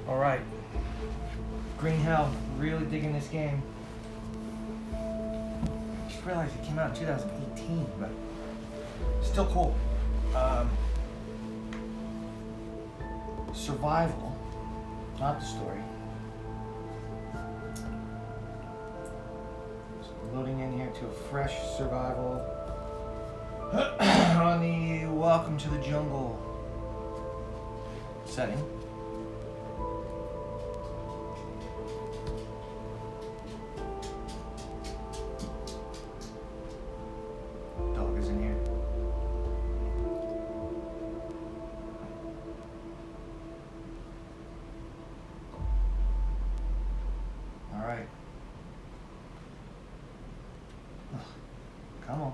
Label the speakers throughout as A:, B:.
A: Alright. Green Hell, really digging this game. I just realized it came out in 2018, but still cool. Survival, not the story. So we're loading in here to a fresh survival on the Welcome to the Jungle setting. Dog is in here. All right. Ugh, come on.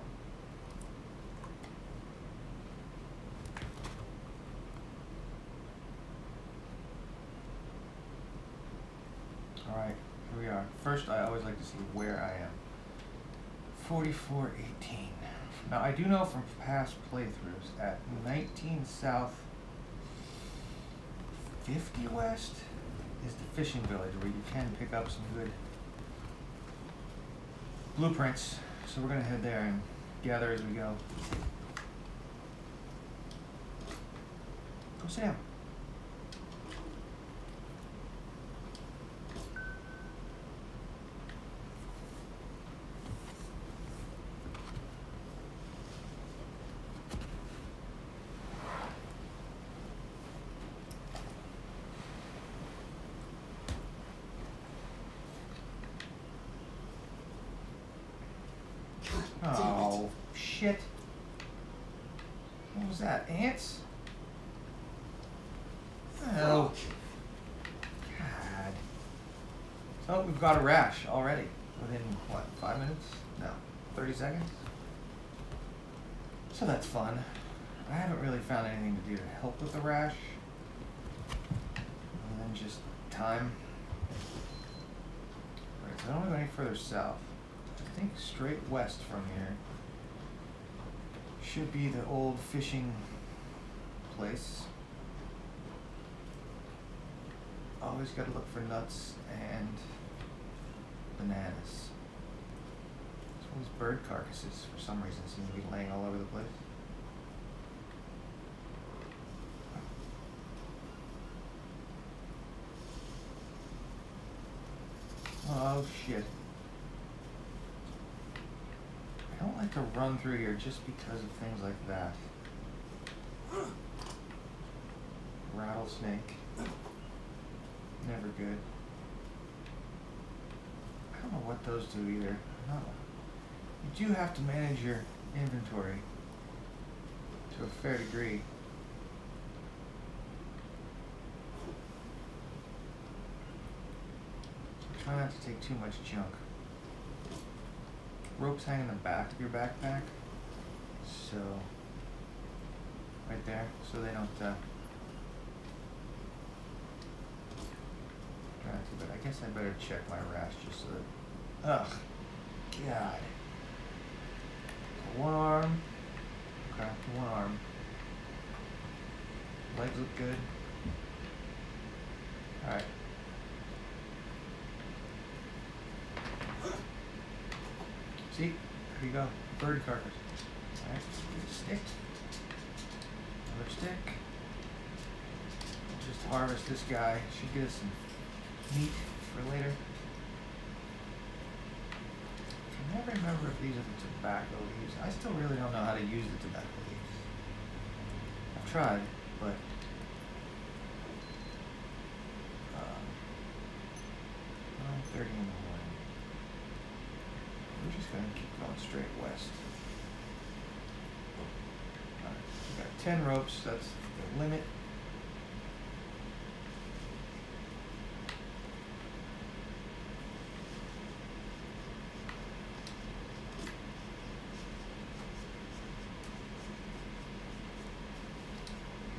A: All right, here we are. First, I always like to see where I am. 4418. Now, I do know from past playthroughs at 19 South, 50 West is the fishing village where you can pick up some good blueprints. So we're gonna head there and gather as we go. Go sit down. Oh, shit. What was that? Ants? Oh. God. So we've got a rash already. Within, what, 5 minutes? No, 30 seconds? So that's fun. I haven't really found anything to do to help with the rash. And then just time. Alright, so I don't want to go any further south. I think straight west from here should be the old fishing place. Always gotta look for nuts and bananas. All these bird carcasses for some reason seem to be laying all over the place. Oh shit. I don't like to run through here just because of things like that. Rattlesnake. Never good. I don't know what those do either. No. You do have to manage your inventory to a fair degree. Try not to take too much junk. Ropes hang in the back of your backpack, so right there, so they don't drive too bad. I guess I better check my rash just so that. Ugh, God. So one arm. Okay, one arm. Legs look good. All right. See, there you go, bird carcass. Alright, get a stick. Another stick. We'll just harvest this guy. Should get us some meat for later. I never remember if these are the tobacco leaves. I still really don't know how to use the tobacco leaves. I've tried, but 9:30 in the morning. We're just going to keep going straight west. Alright, we got 10 ropes, that's the limit.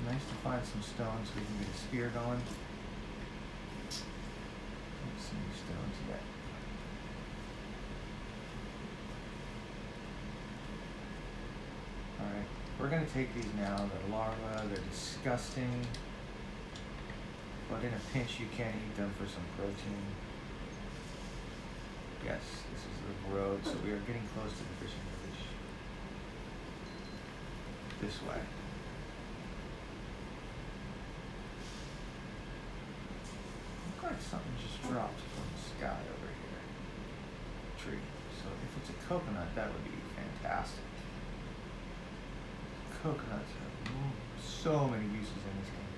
A: Nice to find some stones so we can get a spear going. Don't see any stones yet. Alright, we're going to take these now. They're larvae, they're disgusting. But in a pinch, you can eat them for some protein. Yes, this is the road, so we are getting close to the fishing village. This way. Looks like something just dropped from the sky over here. Tree. So if it's a coconut, that would be fantastic. Coconuts have so many uses in this game.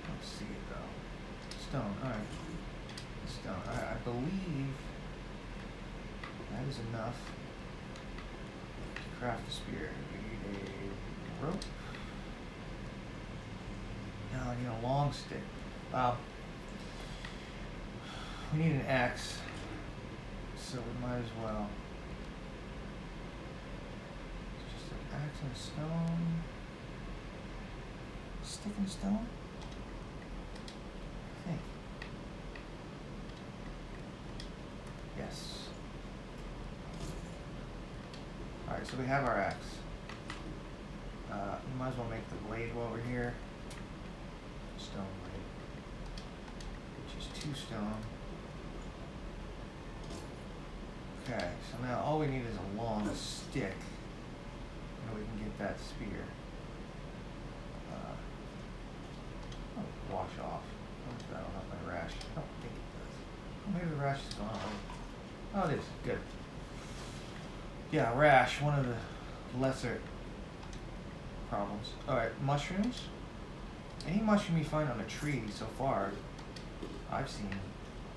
A: Let's see it though. Stone, alright. Stone. I believe that is enough to craft a spear. We need a rope. No, I need a long stick. Wow. We need an axe. So we might as well. It's just an axe and a stone. Stick and stone? I think. Yes. Alright, so we have our axe. We might as well make the blade while we're here. Stone blade. Which is 2 stone. Okay, so now all we need is a long stick. And we can get that spear. Wash off. That'll help my rash. I don't think it does. Oh, maybe the rash is gone. Oh, it is. Good. Yeah, rash, one of the lesser problems. Alright, mushrooms. Any mushroom you find on a tree so far, I've seen,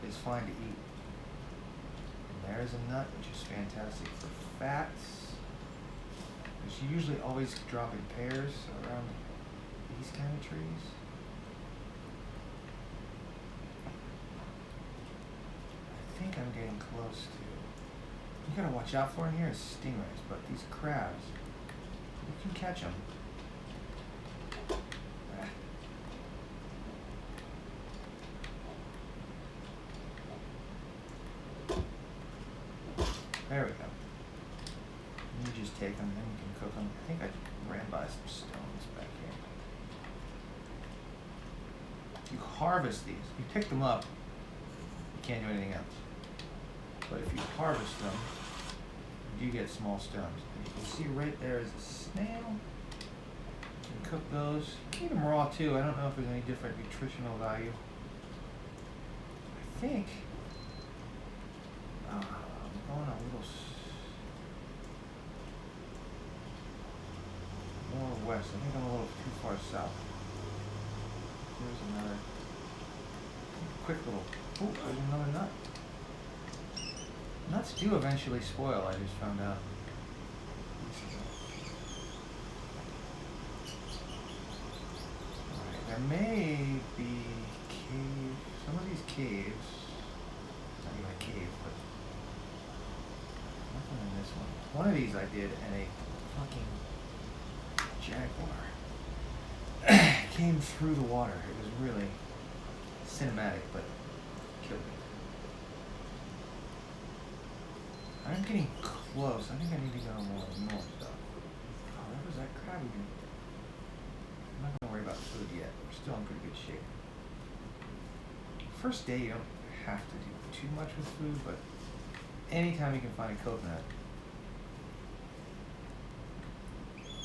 A: is fine to eat. And there's a nut, which is fantastic for fats. Which you usually always drop in pairs around these kind of trees. I think I'm getting close to. You gotta watch out for in here is stingrays, but these crabs, you can catch them. There we go. And you just take them, then you can cook them. I think I ran by some stones back here. You harvest these. You pick them up, you can't do anything else. But if you harvest them, you do get small stones. And you can see right there is a snail. You can cook those. Eat them raw too. I don't know if there's any different nutritional value. I think I'm going a little more west. I think I'm a little too far south. Here's another quick little. Oh, there's another nut. Nuts do eventually spoil, I just found out. Alright, there may be caves. Some of these caves, not even a cave, but nothing in this one. One of these I did, and a fucking jaguar came through the water. It was really cinematic, but killed me. I'm getting close. I think I need to go more north though. Oh, where was that crab again? I'm not gonna worry about food yet. We're still in pretty good shape. First day you don't have to do too much with food, but anytime you can find a coconut,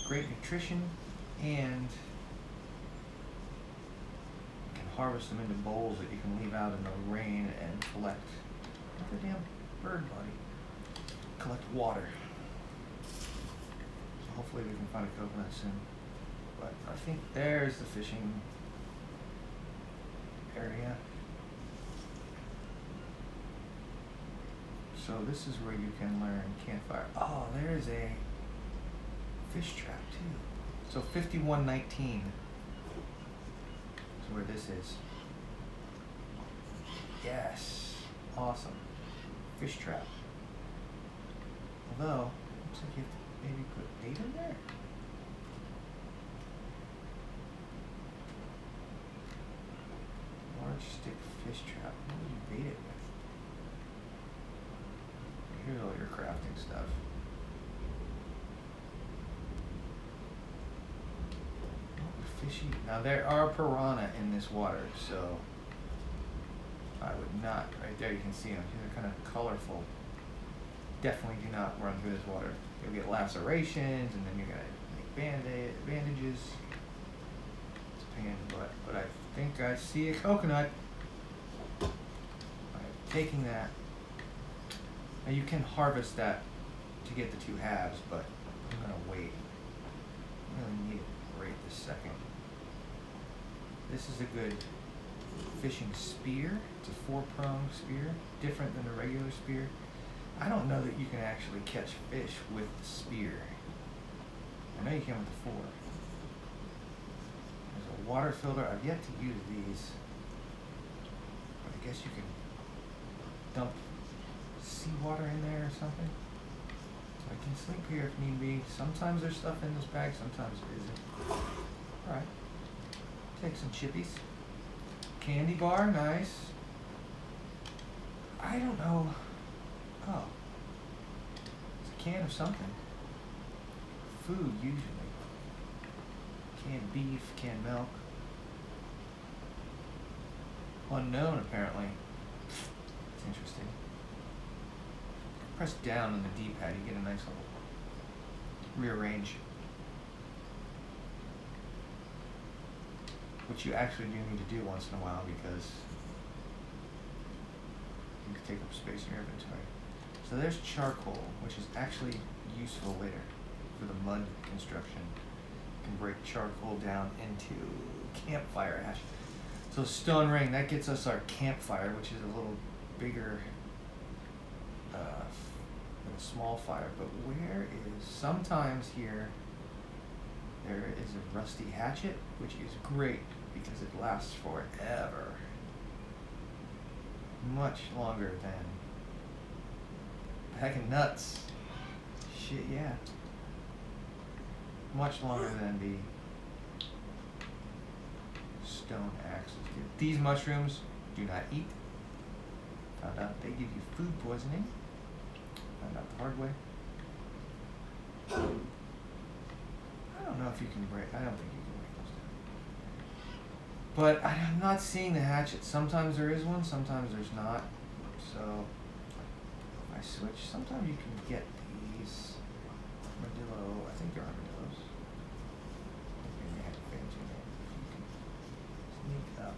A: great nutrition, and you can harvest them into bowls that you can leave out in the rain and collect. Look at the damn bird body. Collect water. So hopefully we can find a coconut soon. But I think there's the fishing area. So this is where you can learn campfire. Oh, there's a fish trap too. So 5119 is where this is. Yes. Awesome. Fish trap. Although, looks like you have to maybe put bait in there. Large stick fish trap. What would you bait it with? Here's all your crafting stuff. What would fishy. Now there are piranha in this water, so I would not. Right there, you can see them. They're kind of colorful. Definitely do not run through this water. You'll get lacerations, and then you're gonna make bandages. It's a pain in the butt, but I think I see a coconut. I'm taking that. Now you can harvest that to get the 2 halves, but I'm gonna wait. I really need it right this second. This is a good fishing spear. It's a 4-pronged spear, different than a regular spear. I don't know that you can actually catch fish with the spear. I know you can with the 4. There's a water filter. I've yet to use these, but I guess you can dump seawater in there or something. So I can sleep here if need be. Sometimes there's stuff in this bag, sometimes there isn't. Alright. Take some chippies. Candy bar, nice. I don't know. Oh. It's a can of something. Food, usually. Canned beef, canned milk. Unknown, apparently. It's interesting. Press down on the D-pad, you get a nice little rearrange. Which you actually do need to do once in a while because you can take up space in your inventory. So there's charcoal, which is actually useful later for the mud construction. You can break charcoal down into campfire ash. So stone ring, that gets us our campfire, which is a little bigger than a small fire. But where is, sometimes here, there is a rusty hatchet, which is great because it lasts forever. Much longer than heckin' nuts. Shit, yeah. Much longer than the stone axes do. These mushrooms do not eat. Found out they give you food poisoning. Found out the hard way. I don't know if you can break, I don't think you can break those down. But I'm not seeing the hatchet. Sometimes there is one, sometimes there's not. So I switch. Sometimes you can get these armadillo. I think they're armadillos. Maybe they have to fit into it. You can sneak up.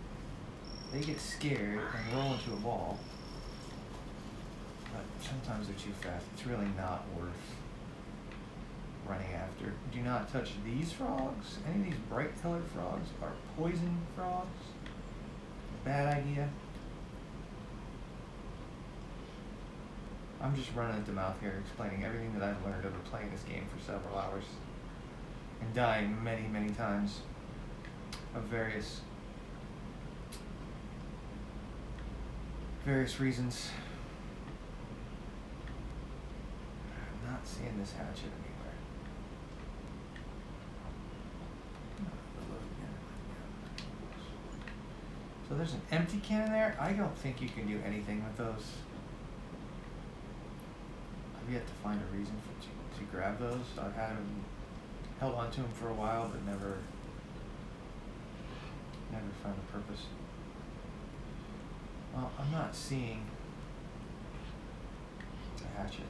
A: They get scared and roll into a ball. But sometimes they're too fast. It's really not worth running after. Do not touch these frogs. Any of these bright colored frogs are poison frogs. Bad idea. I'm just running at the mouth here, explaining everything that I've learned over playing this game for several hours and dying many, many times of various reasons. I'm not seeing this hatchet anywhere. So there's an empty can in there. I don't think you can do anything with those. I've yet to find a reason to grab those. I've had them, held on to them for a while, but never found a purpose. Well, I'm not seeing the hatchet.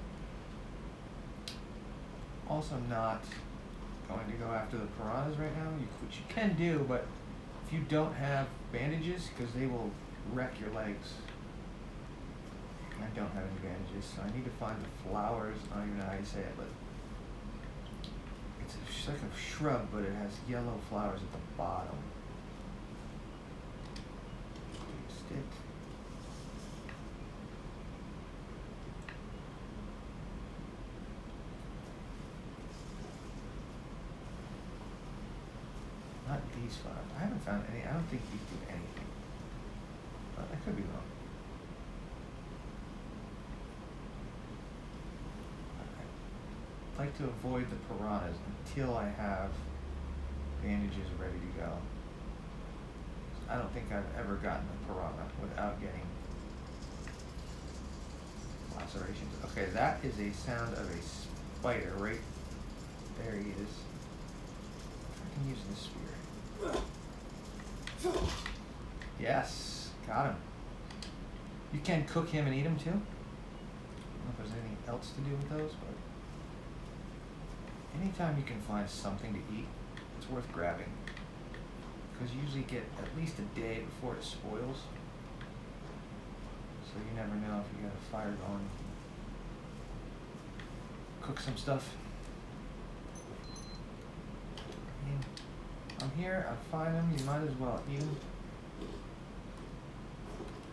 A: Also not going to go after the piranhas right now, which you can do, but if you don't have bandages, because they will wreck your legs. I don't have any bandages, so I need to find the flowers. I don't even know how you say it, but it's like a shrub, but it has yellow flowers at the bottom. Stick. Not these flowers. I haven't found any. I don't think these do anything. But I could be wrong. I'd like to avoid the piranhas until I have bandages ready to go. I don't think I've ever gotten a piranha without getting lacerations. Okay, that is a sound of a spider right there. He is. I can use this spear. Yes, got him. You can cook him and eat him too. I don't know if there's anything else to do with those, but anytime you can find something to eat, it's worth grabbing. Because you usually get at least a day before it spoils. So you never know if you got a fire going. Cook some stuff. I mean, I'm here, I find them, you might as well eat them.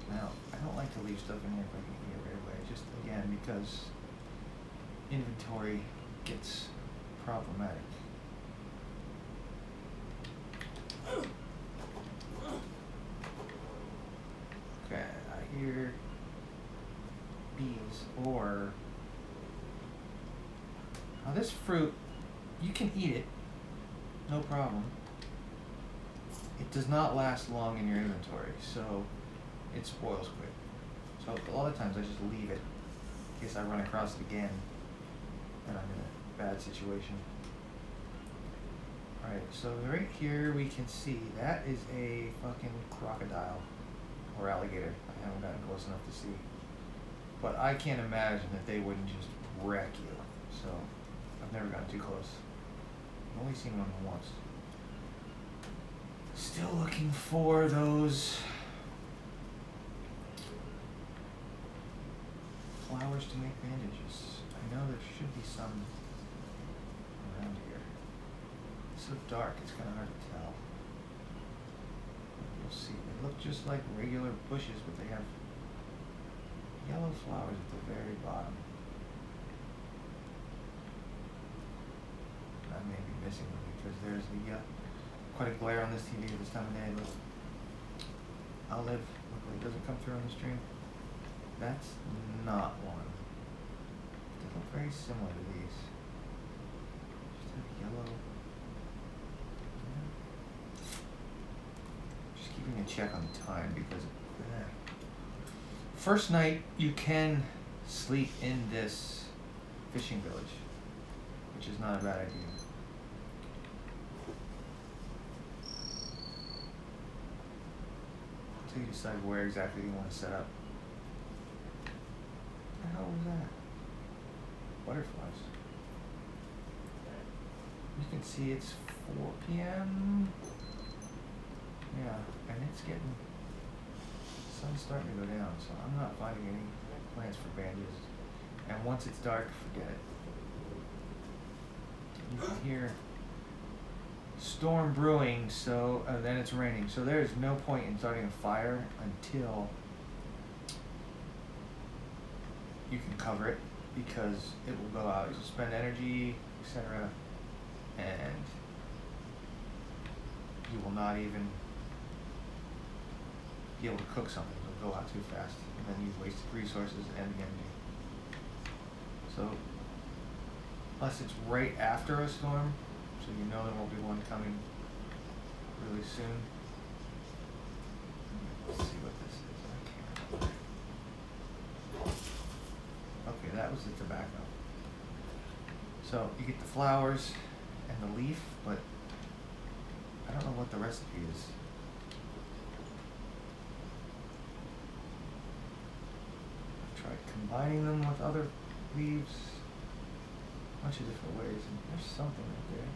A: Now, I don't like to leave stuff in here if I can eat it right away, just again because inventory gets problematic. Okay, I hear bees or... Now this fruit, you can eat it, no problem. It does not last long in your inventory, so it spoils quick. So a lot of times I just leave it in case I run across it again and I'm in a bad situation. Alright, so right here we can see that is a fucking crocodile or alligator. I haven't gotten close enough to see. But I can't imagine that they wouldn't just wreck you. So I've never gotten too close. I've only seen one once. Still looking for those flowers to make bandages. I know there should be some around here. It's so dark, it's kind of hard to tell. You'll see. They look just like regular bushes, but they have yellow flowers at the very bottom. I may be missing them because there's the quite a glare on this TV at this time of day. Look, I'll live. Luckily, it doesn't come through on the stream. That's not one. They look very similar to these. Just have yellow. Yeah. Just keeping a check on the time because first night you can sleep in this fishing village, which is not a bad idea. Until you decide where exactly you want to set up. What the hell was that? Butterflies. You can see it's 4 p.m. Yeah, and it's getting, sun's starting to go down, so I'm not finding any plants for bandages. And once it's dark, forget it. You can hear storm brewing, so then it's raining. So there's no point in starting a fire until you can cover it, because it will go out. You'll spend energy, etc., and you will not even be able to cook something. It'll go out too fast, and then you've wasted resources and energy. So, unless it's right after a storm, so you know there won't be one coming really soon. Let's see what this is. I can't remember. Okay, that was the tobacco. So you get the flowers and the leaf, but I don't know what the recipe is. I've tried combining them with other leaves, a bunch of different ways, and there's something right there.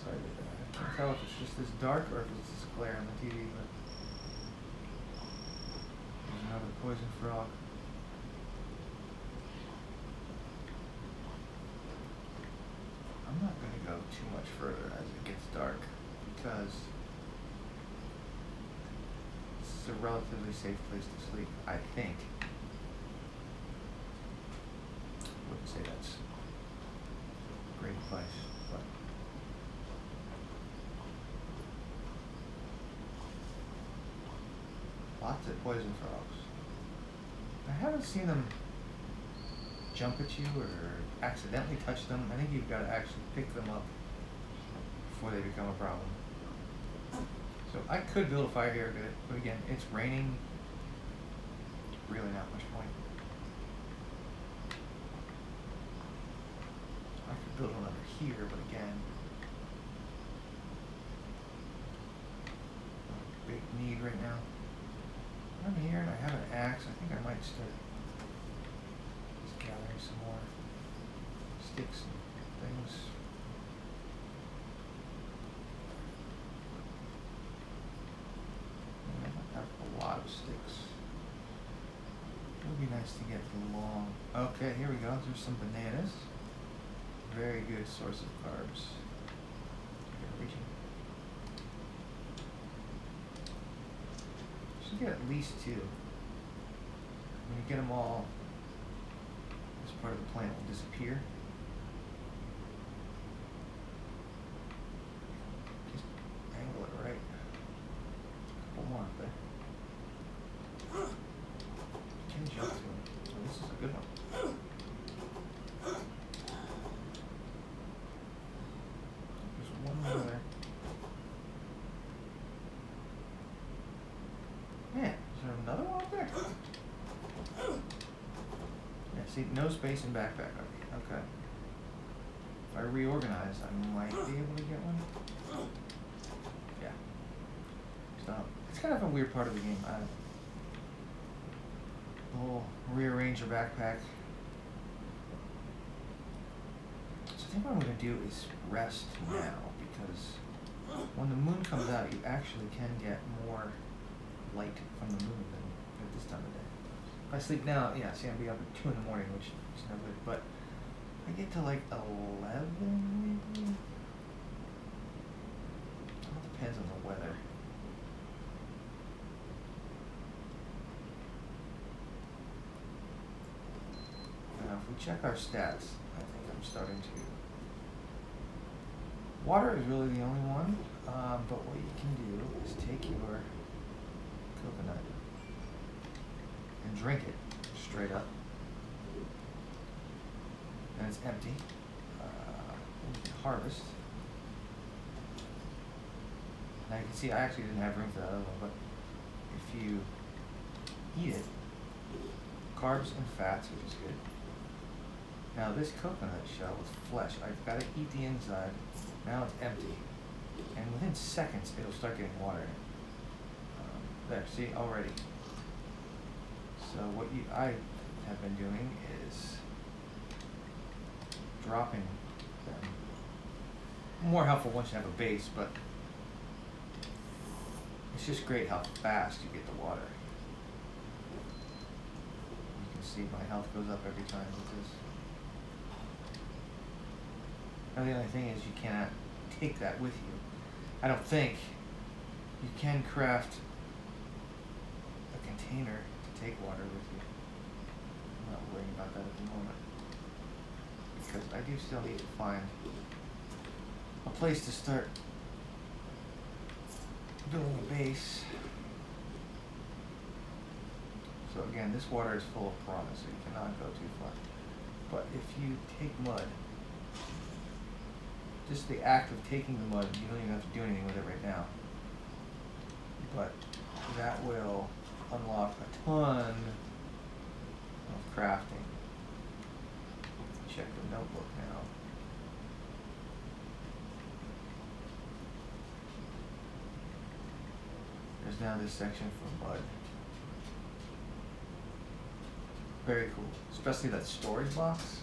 A: Sorry about that. I can't tell if it's just this dark or if it's this glare on the TV, but there's another poison frog. I'm not going to go too much further as it gets dark because this is a relatively safe place to sleep, I think. Wouldn't say that's great advice, but lots of poison frogs. I haven't seen them jump at you or accidentally touch them. I think you've got to actually pick them up before they become a problem. So I could build a fire here, but again, it's raining. Really not much point. I could build one over here, but again, big need right now. sticks and things. I have a lot of sticks. It would be nice to get the long. Okay, here we go. There's some bananas. Very good source of carbs. Reaching. Should get at least 2. When you get them all, this part of the plant will disappear. Just angle it right. A couple more up there. You can jump to them. Oh, this is a good one. There's one more there. Man, is there another one up there? Yeah, see, no space in backpack. Okay. If I reorganize, I might be able to get one. Yeah. So, it's kind of a weird part of the game. The whole rearrange your backpack. So I think what I'm going to do is rest now, because when the moon comes out, you actually can get more light from the moon than at this time of day. If I sleep now, yeah, see, I'll be up at 2 in the morning, which is no good, but I get to like 11 maybe? It all depends on the weather. Now, if we check our stats, I think I'm starting to. Water is really the only one, but what you can do is take your coconut and drink it straight up, and it's empty. You can harvest. Now you can see I actually didn't have room for that other one, but if you eat it, carbs and fats, which is good. Now this coconut shell with flesh, I've got to eat the inside. Now it's empty, and within seconds it'll start getting water in it. There, see, already. So what I have been doing is dropping them. More helpful once you have a base, but it's just great how fast you get the water. You can see my health goes up every time with this. Now the only thing is you cannot take that with you. I don't think. You can craft a container to take water with you. I'm not worrying about that at the moment, because I do still need to find a place to start building a base. So again, this water is full of promise, so you cannot go too far. But if you take mud, just the act of taking the mud, you don't even have to do anything with it right now. But that will unlock a ton of crafting. Check the notebook now. There's now this section for mud. Very cool, especially that storage box.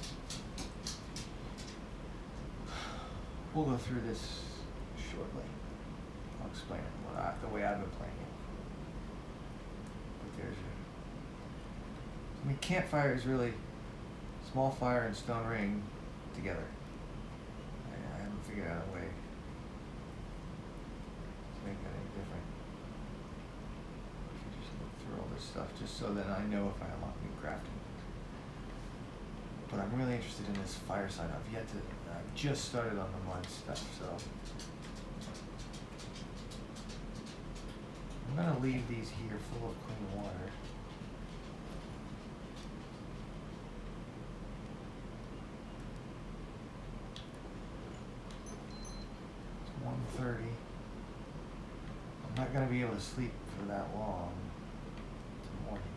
A: We'll go through this shortly. I'll explain it the way I've been playing it. But there's your. I mean, campfire is really small fire and stone ring together. I haven't figured out a way to make that any different. I can just look through all this stuff just so that I know if I unlock new crafting. But I'm really interested in this fireside. I've just started on the mud stuff, so I'm gonna leave these here full of clean water. It's 1:30. I'm not gonna be able to sleep for that long till morning.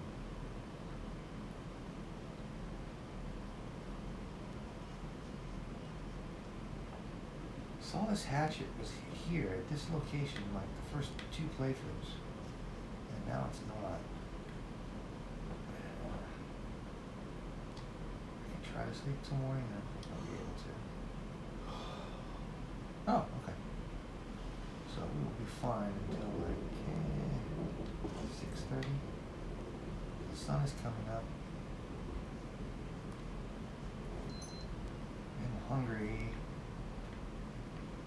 A: Saw this hatchet was here at this location like the first 2 playthroughs, and now it's not. I can try to sleep till morning, then I'll be able to. fine until like 6:30. The sun is coming up. I'm hungry.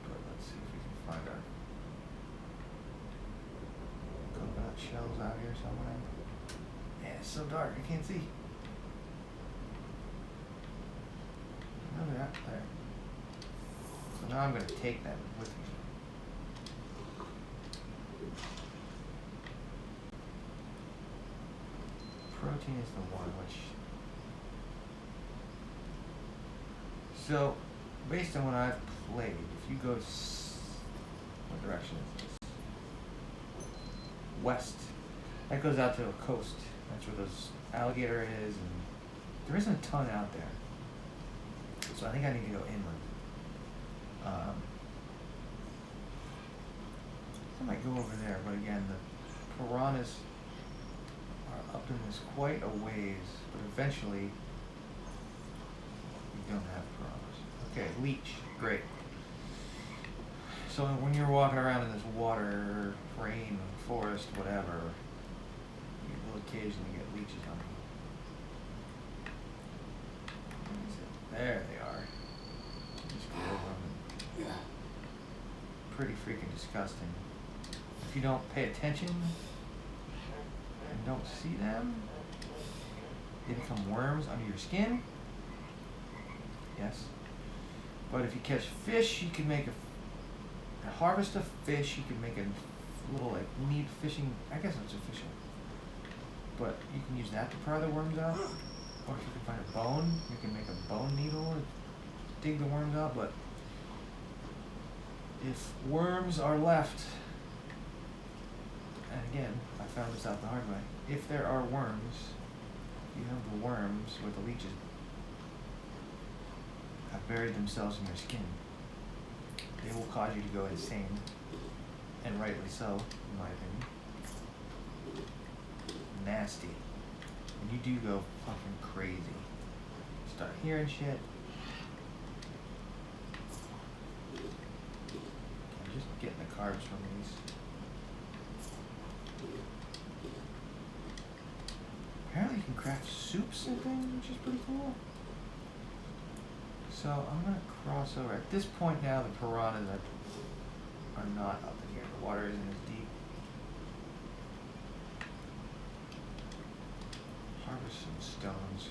A: But let's see if we can find our coconut shells out here somewhere. Yeah, it's so dark, I can't see. No, they're out there. So now I'm going to take them with me. Protein is the one which... So, based on what I've played, if you go... What direction is this? West. That goes out to a coast. That's where those alligator is, and there isn't a ton out there. So I think I need to go inland. I might go over there, but again, the piranhas are up in this quite a ways, but eventually you don't have piranhas. Okay, leech, great. So when you're walking around in this water, rain, forest, whatever, you will occasionally get leeches on you. There they are. Just go over them. Pretty freaking disgusting. If you don't pay attention and don't see them, they become worms under your skin. Yes. But if you catch fish, you can make a harvest of fish. You can make a little like neat fishing. I guess it's official. But you can use that to pry the worms out. Or if you can find a bone, you can make a bone needle or dig the worms out. But if worms are left, and again, I found this out the hard way, if there are worms, you have the worms where the leeches have buried themselves in your skin. They will cause you to go insane, and rightly so, in my opinion. Nasty. And you do go fucking crazy. Start hearing shit. I'm just getting the carbs from these. Apparently you can craft soups and things, which is pretty cool. So I'm gonna cross over. At this point now, the piranhas are not up in here. The water isn't as deep. Harvest some stones.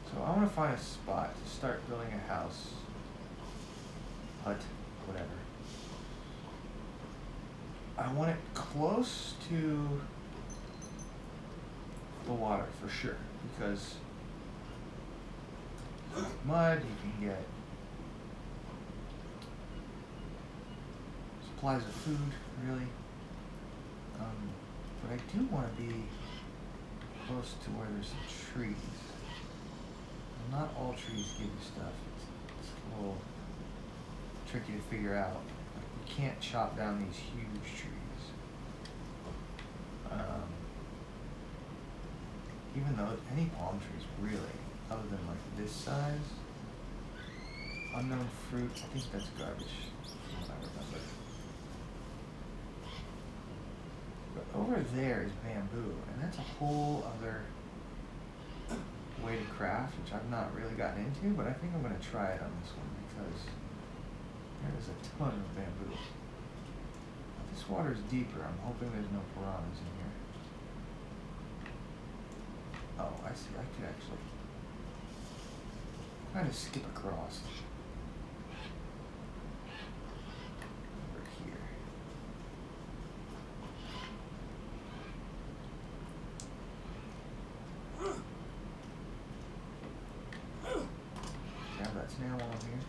A: So I want to find a spot to start building a house, hut, whatever. I want it close to the water for sure, because mud, you can get supplies of food, really. But I do want to be close to where there's some trees. Not all trees give you stuff. It's a little tricky to figure out. Like, you can't chop down these huge trees. Even though any palm trees really, other than like this size, unknown fruit, I think that's garbage from what I remember. But over there is bamboo, and that's a whole other way to craft, which I've not really gotten into, but I think I'm going to try it on this one because there is a ton of bamboo. This water is deeper. I'm hoping there's no piranhas in here. Oh, I see. I could actually kind of skip across over here. Grab that snail while I'm here.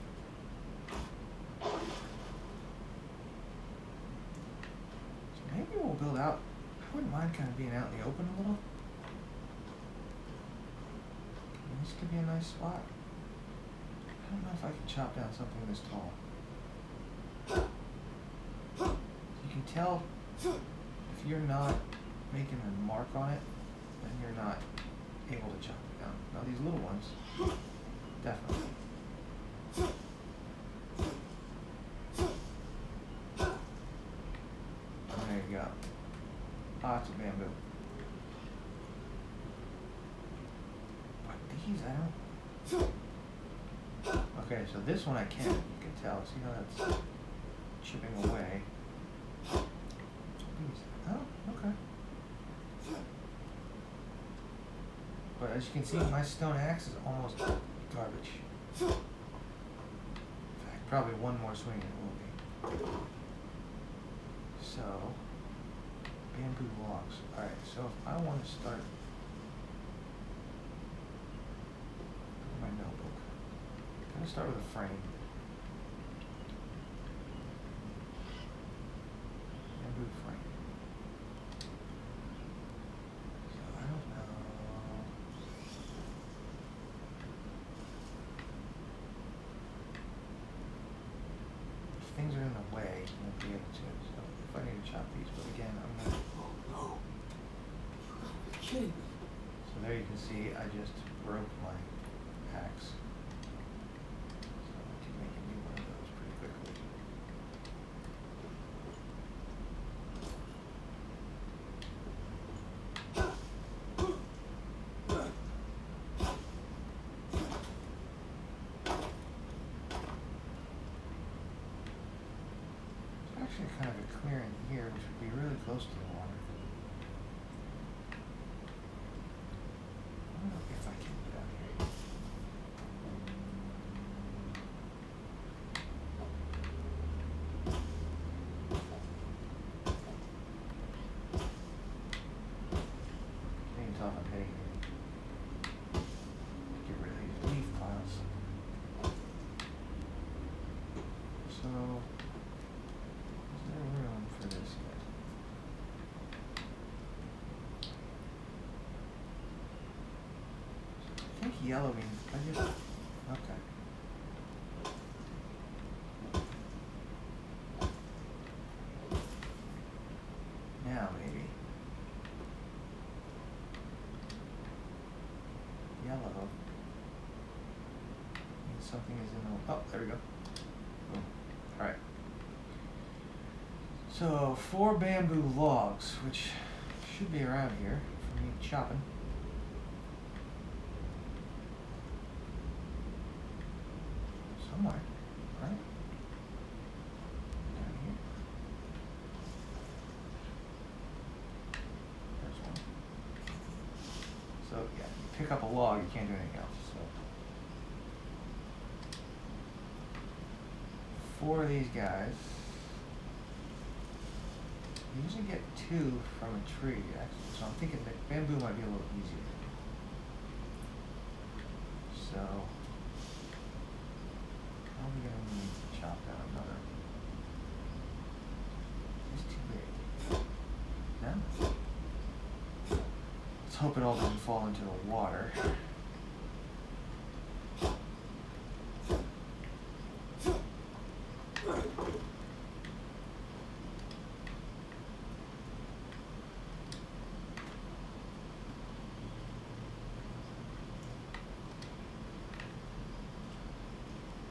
A: So maybe we'll build out. I wouldn't mind kind of being out in the open a little. This could be a nice spot. I don't know if I can chop down something this tall. You can tell if you're not making a mark on it, then you're not able to chop it down. Now these little ones, definitely. lots of bamboo. But these, I don't. Okay, so this one I can. You can tell. See how that's chipping away. These. Oh, okay. But as you can see, my stone axe is almost garbage. In fact, probably one more swing and it will be. So, bamboo logs. Alright, so if I want to start my notebook, I'm going to start with a frame. Bamboo frame. So I don't know. If things are in the way, you won't be able to. So if I need to chop these, but again, I'm going to.
B: Oh, no. You gotta be kidding me.
A: So there you can see I just broke my axe. So I can make a new one of those pretty quickly. There's actually kind of a clearing here, which would be really close to the water. I don't know if I can get out here. You can tell if I'm hitting it. Get rid of these leaf piles. So, is there room for this yet? I think yellow means I just okay. Now maybe yellow means something is in the oh there we go. Boom. All right. So 4 bamboo logs, which should be around here for me chopping. Somewhere, right? Down here. There's one. So yeah, you pick up a log, you can't do anything else. So 4 of these guys. You usually get 2 from a tree, actually. So I'm thinking that bamboo might be a little easier. So probably gonna need to chop down another. It's too big. No? Let's hope it all doesn't fall into the water.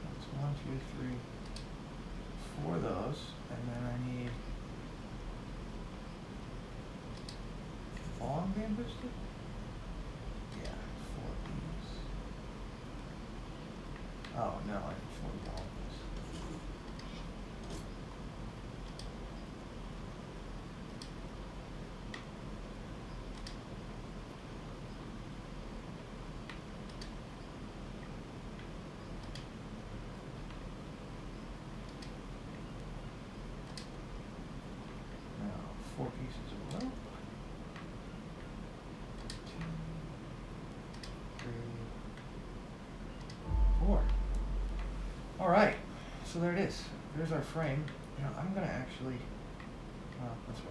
A: That's 1, 2, 3, 4 of those, and then I need long bamboo stick? Yeah, 4 of these. Oh no, I need 4 long ones. Now, 4 pieces of rope. 2, 3, 4. All right, so there it is. There's our frame. You know, I'm gonna actually. Let's wait.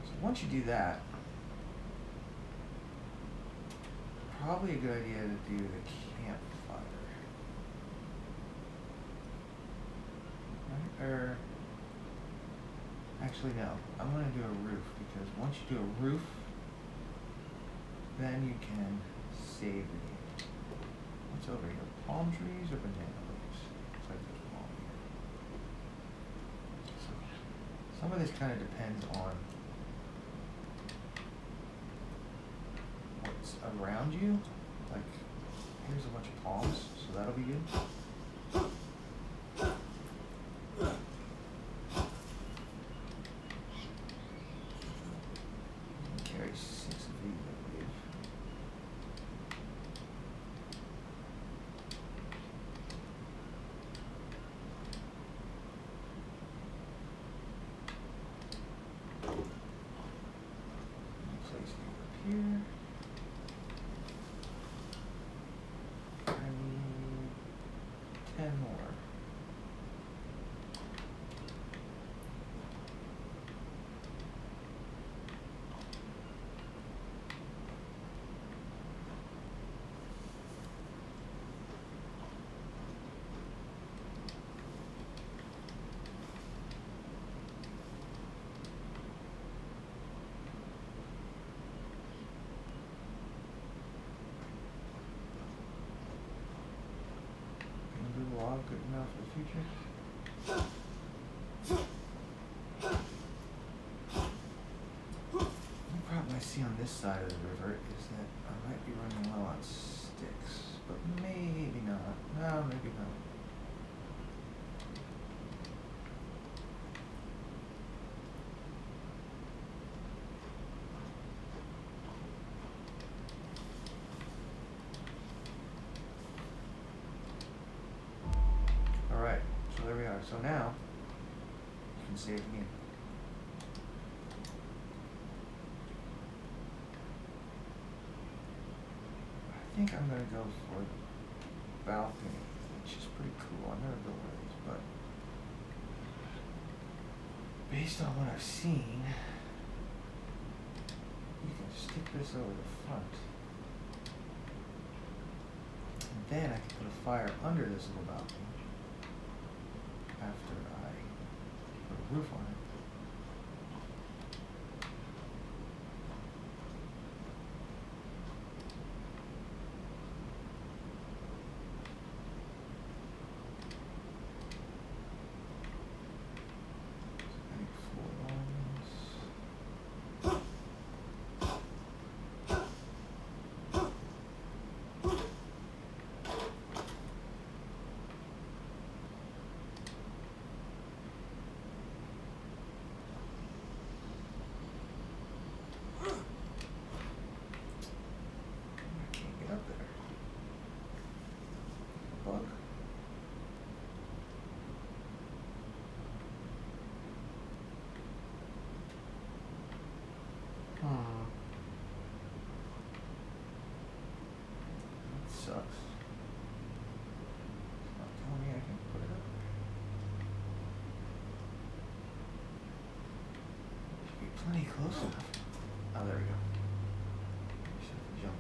A: So once you do that, probably a good idea to do the campfire. Right? Or actually no, I'm gonna do a roof because once you do a roof, then you can save the game. What's over here? Palm trees or banana leaves? Looks like there's palm here. So Some of this kind of depends on what's around you. Like, here's a bunch of palms, so that'll be good. Carry 6 of these, I believe. Place these up here. I need 10 more. Bamboo log good enough for the future? The problem I see on this side of the river is that I might be running low on sticks, but maybe not. No, maybe not. Alright, so there we are. So now, you can save me. I think I'm gonna go for the balcony, which is pretty cool. I've never built one of these, but based on what I've seen, you can stick this over the front. And then I can put a fire under this little balcony after I put a roof on it. I need 4 lines. I can't get up there. Bug. That sucks. It's not telling me I can put it up there. Should be plenty close enough. Oh, there we go. Just have to jump.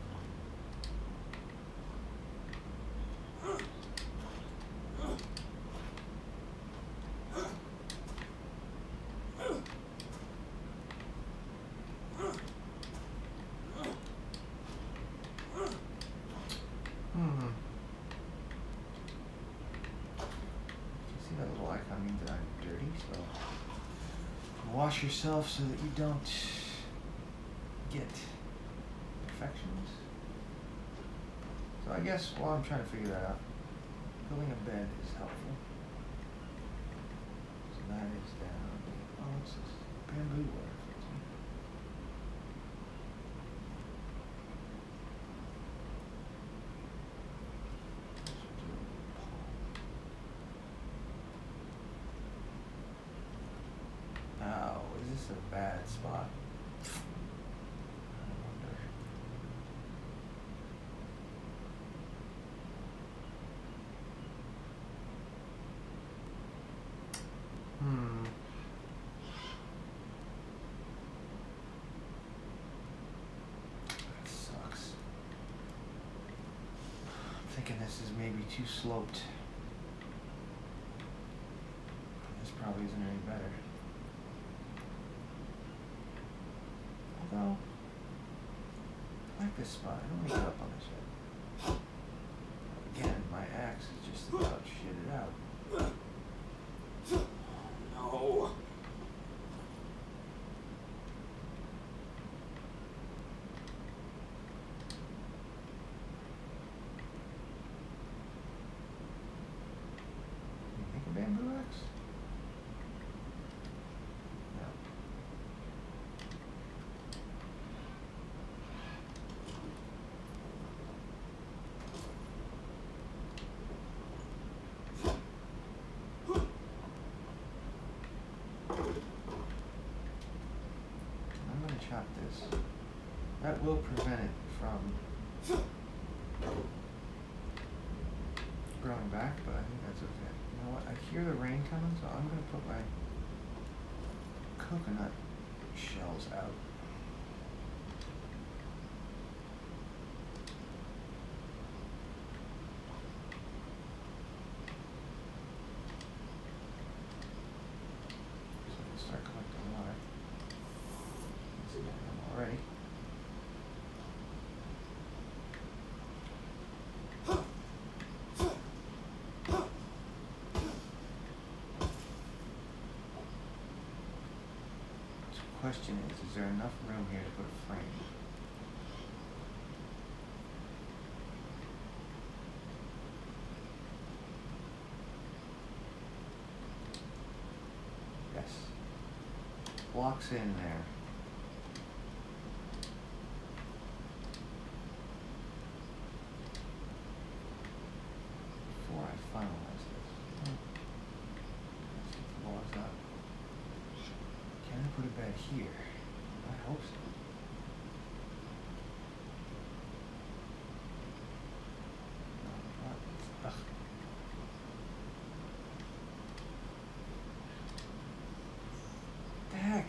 A: See that little icon means that I'm dirty, so wash yourself so that you don't get infections. So I guess while I'm trying to figure that out, building a bed is helpful. So that is down. Oh, what's this? Bamboo wire. Oh, is this a bad spot? I wonder. That sucks. I'm thinking this is maybe too sloped. This probably isn't any better. Although, I like this spot. I don't want to get up on this yet. Again, my axe is just about shitted out.
B: No.
A: That will prevent it from growing back, but I think that's okay. You know what? I hear the rain coming, so I'm gonna put my coconut shells out. So I can start collecting water. See, I am already. The question is there enough room here to put a frame? Yes. Blocks in there. Before I finalize this. Let's see if the wall is up. Can I put a bed here? I hope so. No, not. Ugh. The heck?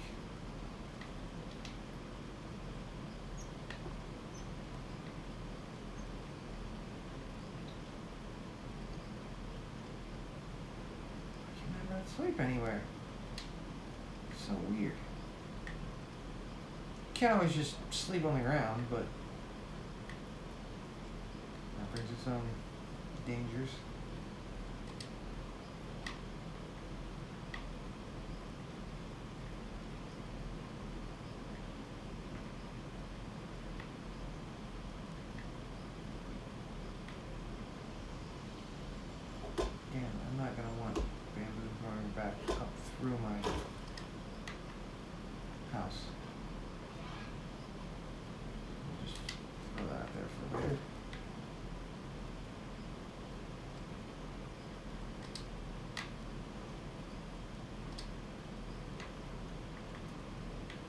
A: I can never sleep anywhere. So weird. Can't always just sleep on the ground, but that brings its own dangers. Again, I'm not gonna want bamboo growing back up through my house. I'll just throw that out there for later.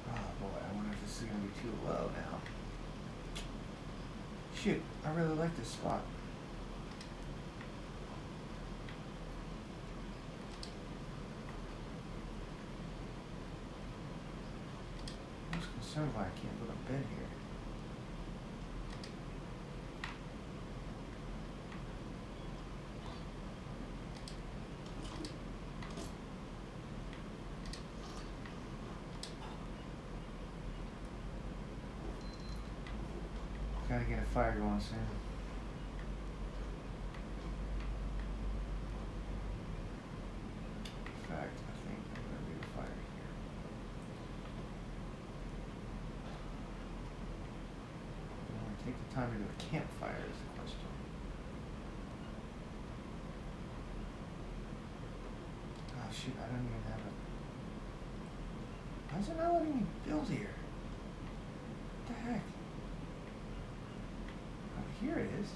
A: Oh boy, I wonder if this is gonna be too low now. Shoot, I really like this spot. I'm just concerned why I can't put a bed here. Gotta get a fire going soon. In fact, I think I'm gonna leave a fire here. Do I wanna take the time to do a campfire is the question. Oh shoot, I don't even have it. Why is it not letting me build here? What the heck? Oh, here it is.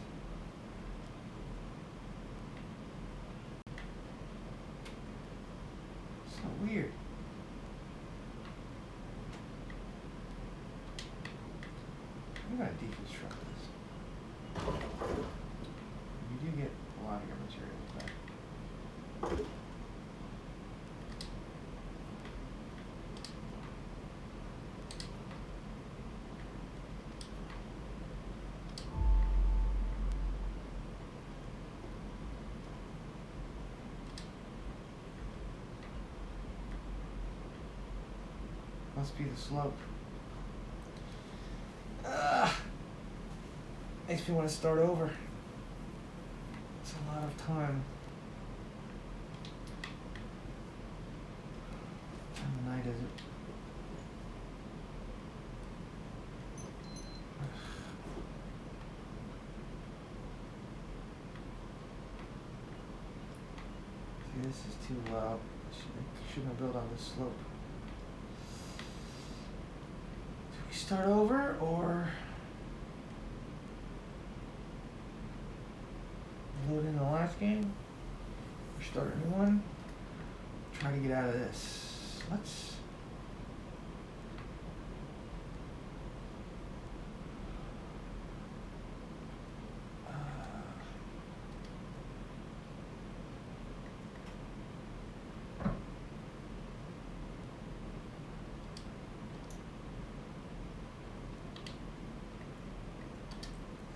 A: So weird. I'm gonna deconstruct this. You do get a lot of your materials back. Must be the slope. Makes me want to start over. It's a lot of time. What time of night is it? See, this is too low. Shouldn't have built on this slope. Do we start over or load in the last game? Or start a new one? Try to get out of this. Let's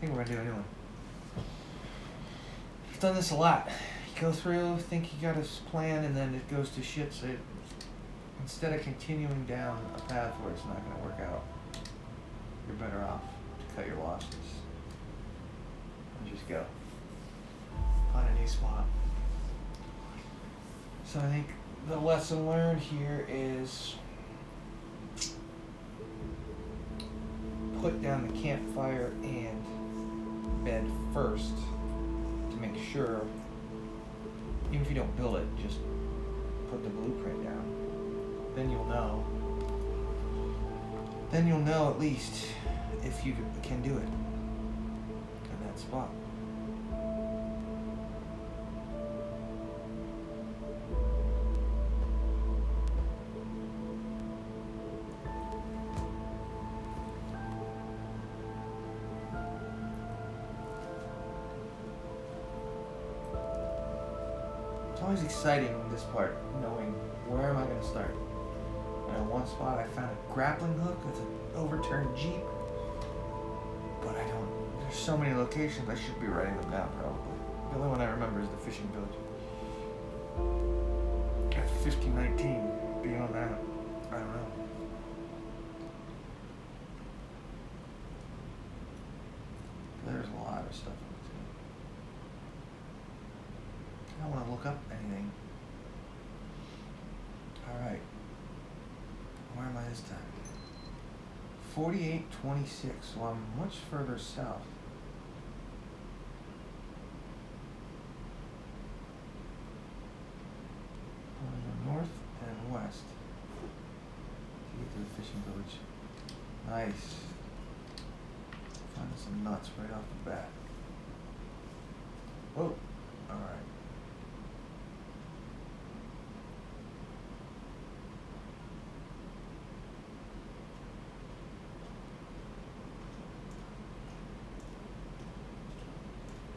A: think we're gonna do a new one. I've done this a lot. You go through, think you got a plan, and then it goes to shit. So instead of continuing down a path where it's not gonna work out, you're better off to cut your losses and just go find a new spot. So I think the lesson learned here is put down the campfire and bed first to make sure, even if you don't build it, just put the blueprint down. Then you'll know. Then you'll know at least if you can do it in that spot. It's always exciting this part, knowing where am I going to start. And in one spot I found a grappling hook with an overturned Jeep, but I don't, there's so many locations I should be writing them down probably. The only one I remember is the fishing village. At 5019, beyond that, I don't know. There's a lot of stuff in this game. I don't want to look up anything. Alright. Where am I this time? 4826, so I'm much further south. North and west to get to the fishing village. Nice. Finding some nuts right off the bat. Whoa. Alright.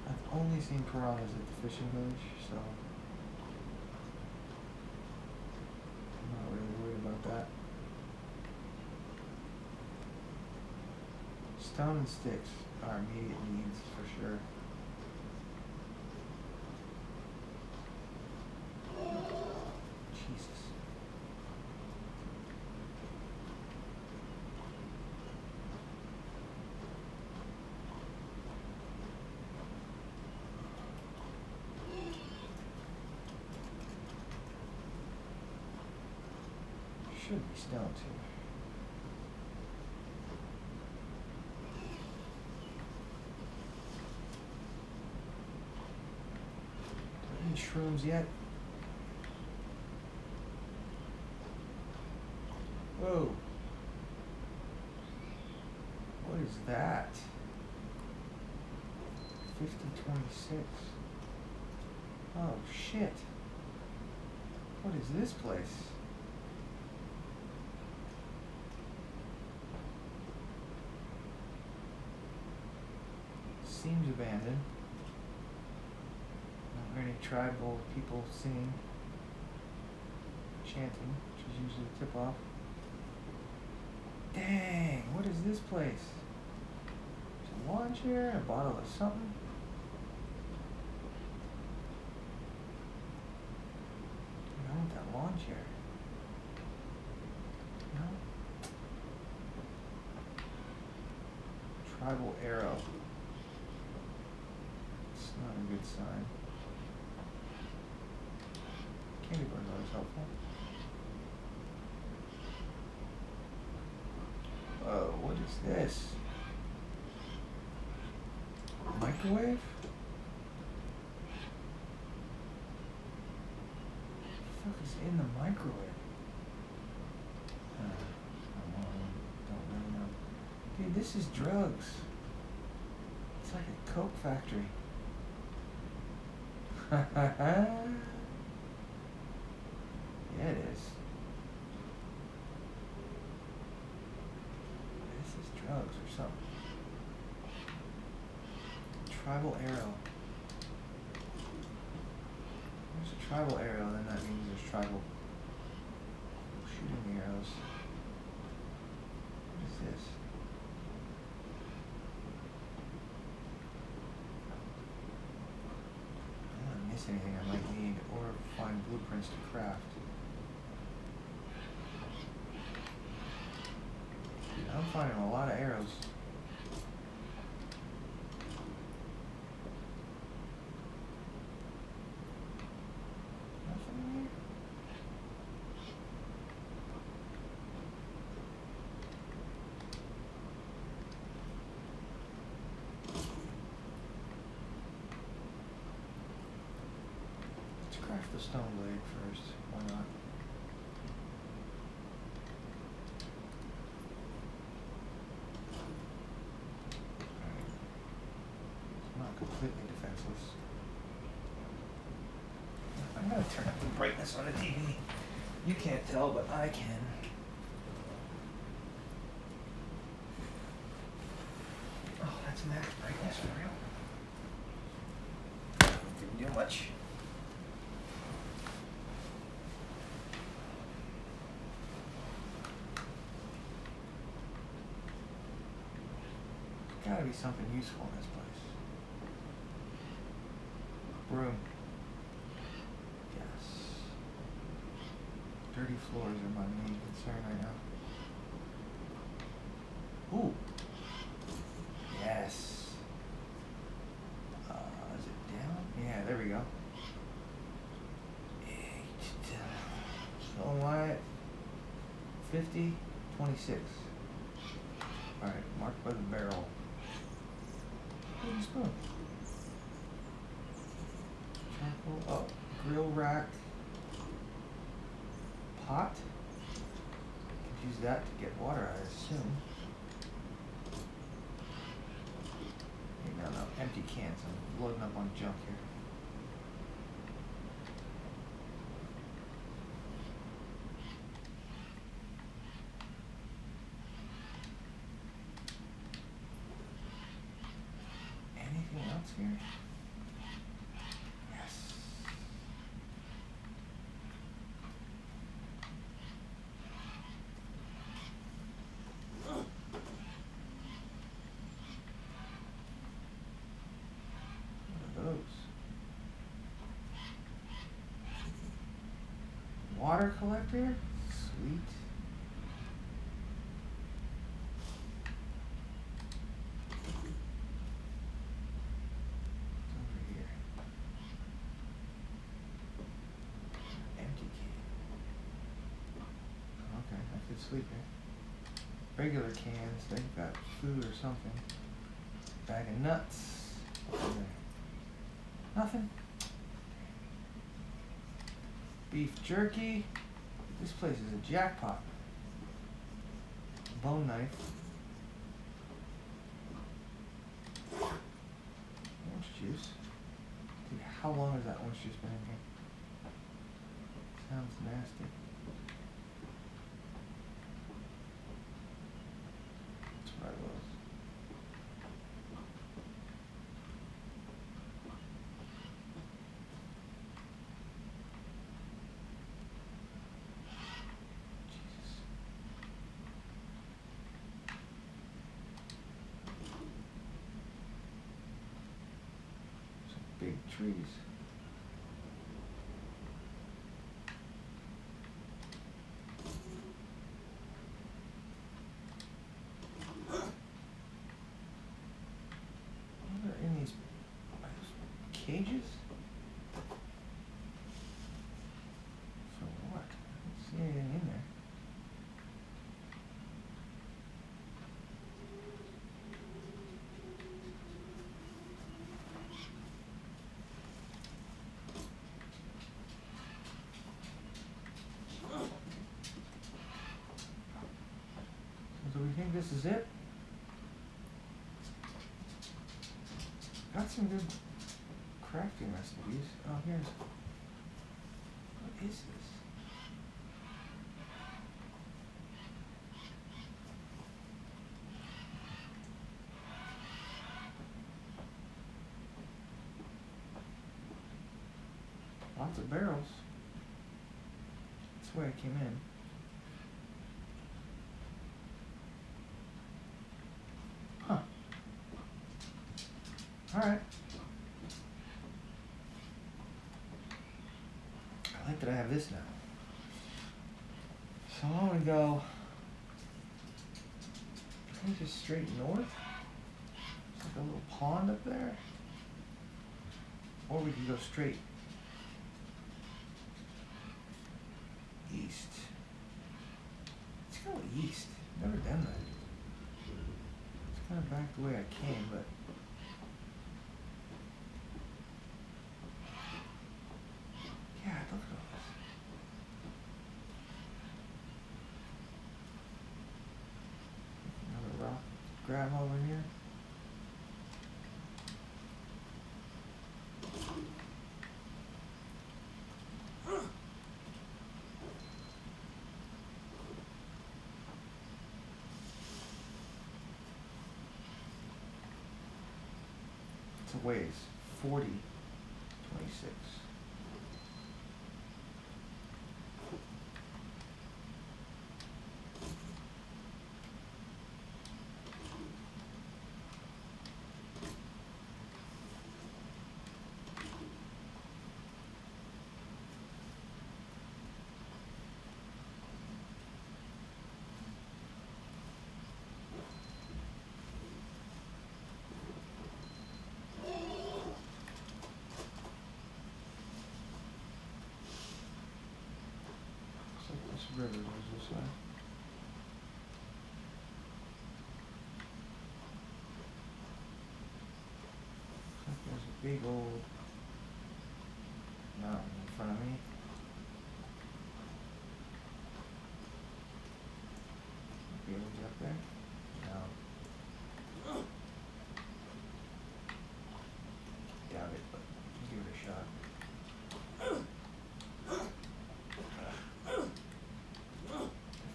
A: I've only seen piranhas at the fishing village, so I'm not really worried about that. Stone and sticks are immediate needs for sure. Jesus. Should be stone too. Any shrooms yet? Whoa. What is that? 5026. Oh shit. What is this place? Seems abandoned. Not very any tribal people singing, chanting, which is usually a tip off. Dang, what is this place? There's a lawn chair, a bottle of something. I want that lawn chair. No? Tribal arrow. It's not a good sign. Candy bar is always helpful. Whoa, what is this? Microwave? What the fuck is in the microwave? Don't really know. Dude, this is drugs. It's like a coke factory. Yeah, it is. This is drugs or something. Tribal arrow. There's a tribal arrow, then that means there's tribal shooting arrows. What is this? miss anything I might need or find blueprints to craft. Dude, I'm finding a lot of arrows. Nothing here? Let's craft the stone blade first. Why not? Alright. It's not completely defenseless. I'm gonna turn up the brightness on the TV. You can't tell, but I can. Oh, that's max brightness for real. Didn't do much. Gotta be something useful in this place. Broom. Yes. Dirty floors are my main concern right now. Ooh. Yes. Is it down? Yeah, there we go. So am I at 50? 26. Alright, marked by the barrel. Where's the spoon? Charcoal. Oh, grill rack. Pot. Could use that to get water, I assume. Hey, no, empty cans. I'm loading up on junk here. Anything else here? Yes. What are those? Water collector? Sweet. Sleep here. Regular cans, they've got food or something. Bag of nuts. Nothing. Beef jerky. This place is a jackpot. Bone knife. Orange juice. Dude, how long has that orange juice been in here? Sounds nasty. Big trees. What are in these cages? For what? I don't see anything in there. Do we think this is it? Got some good crafting recipes. Oh, here's... What is this? Lots of barrels. That's the way I came in. Huh. Alright. I like that I have this now. So I'm gonna go just straight north. It's like a little pond up there. Or we can go straight east. Let's go east. Never done that. It's kind of back the way I came, but yeah, look at all this. Another rock grab over here. It's a ways. 40, 26. This river goes this way. Looks like there's a big old mountain in front of me. Be able to get up there? No. Doubt it, but give it a shot.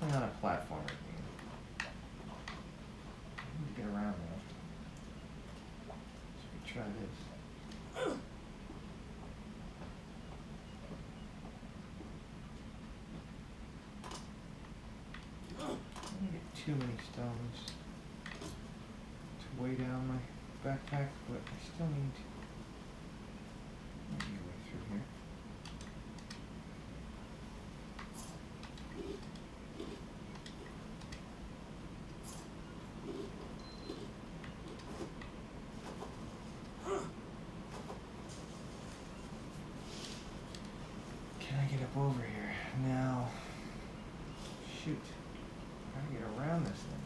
A: Definitely not a platformer game. I need to get around there. So we try this. I don't get too many stones to weigh down my backpack, but I still need to make my way through here. Can I get up over here? Now, shoot. How do I get around this thing?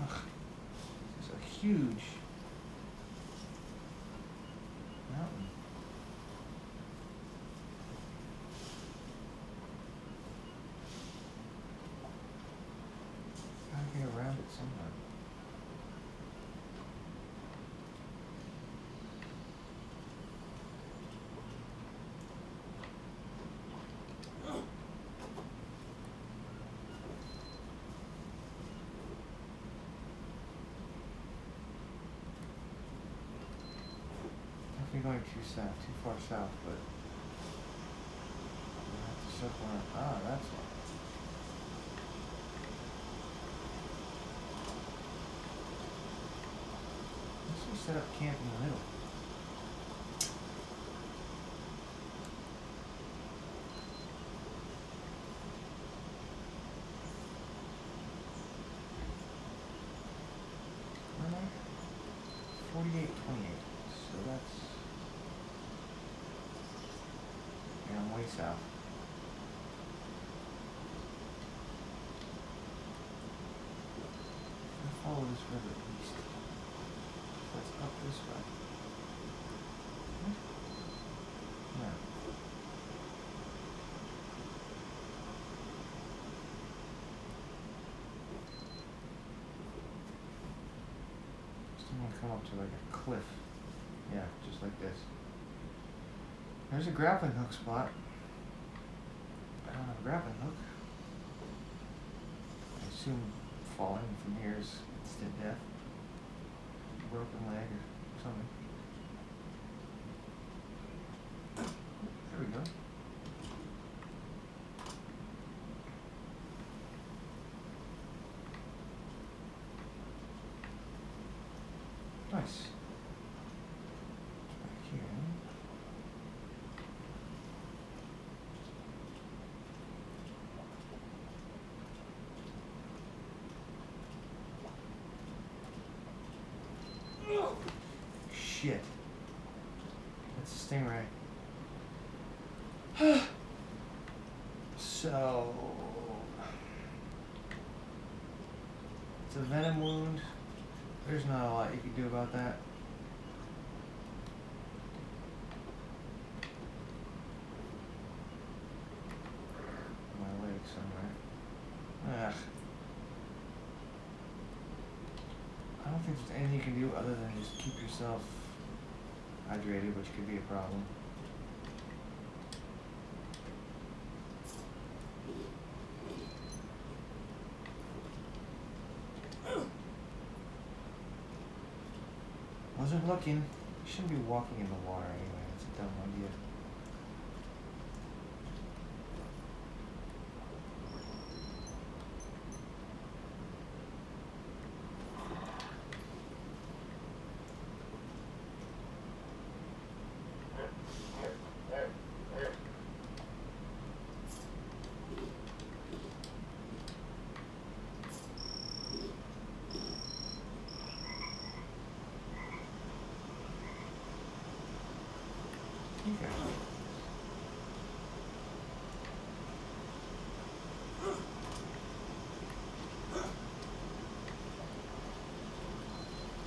A: Ugh. This is a huge mountain. Gotta get around it somehow. Definitely going too south, too far south, but I have to circle around. Ah, that's why. Let's just set up camp in the middle. Where am I? 48, 28. So that's, yeah, I'm way south. I follow this river east. That's up this way. What? Yeah. Still want to come up to like a cliff. Yeah, just like this. There's a grappling hook spot. I don't have a grappling hook. I assume falling from here is instant death. Broken leg or something. There we go. Nice. Back here. Shit. That's a stingray. So it's a venom wound. There's not a lot you can do about that. My leg somewhere. Ugh. I don't think there's anything you can do other than just keep yourself hydrated, which could be a problem. Wasn't looking. You shouldn't be walking in the water anyway. It's a dumb idea. Okay.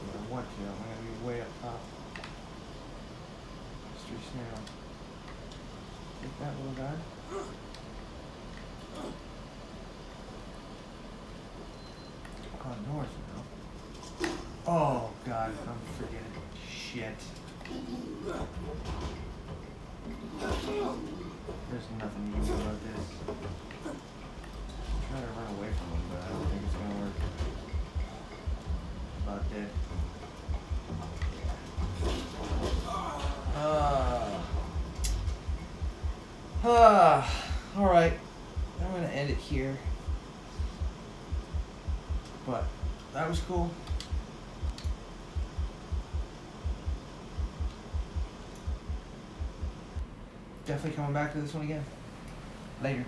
A: I want to. I'm gonna be way up top. Mystery snail. Take that, little guy. Oh, north now. Oh God, I'm forgetting. Shit. There's nothing you can do about this. I'm trying to run away from him, but I don't think it's gonna work. About dead. Alright. I'm gonna end it here. But that was cool. Definitely coming back to this one again. Later.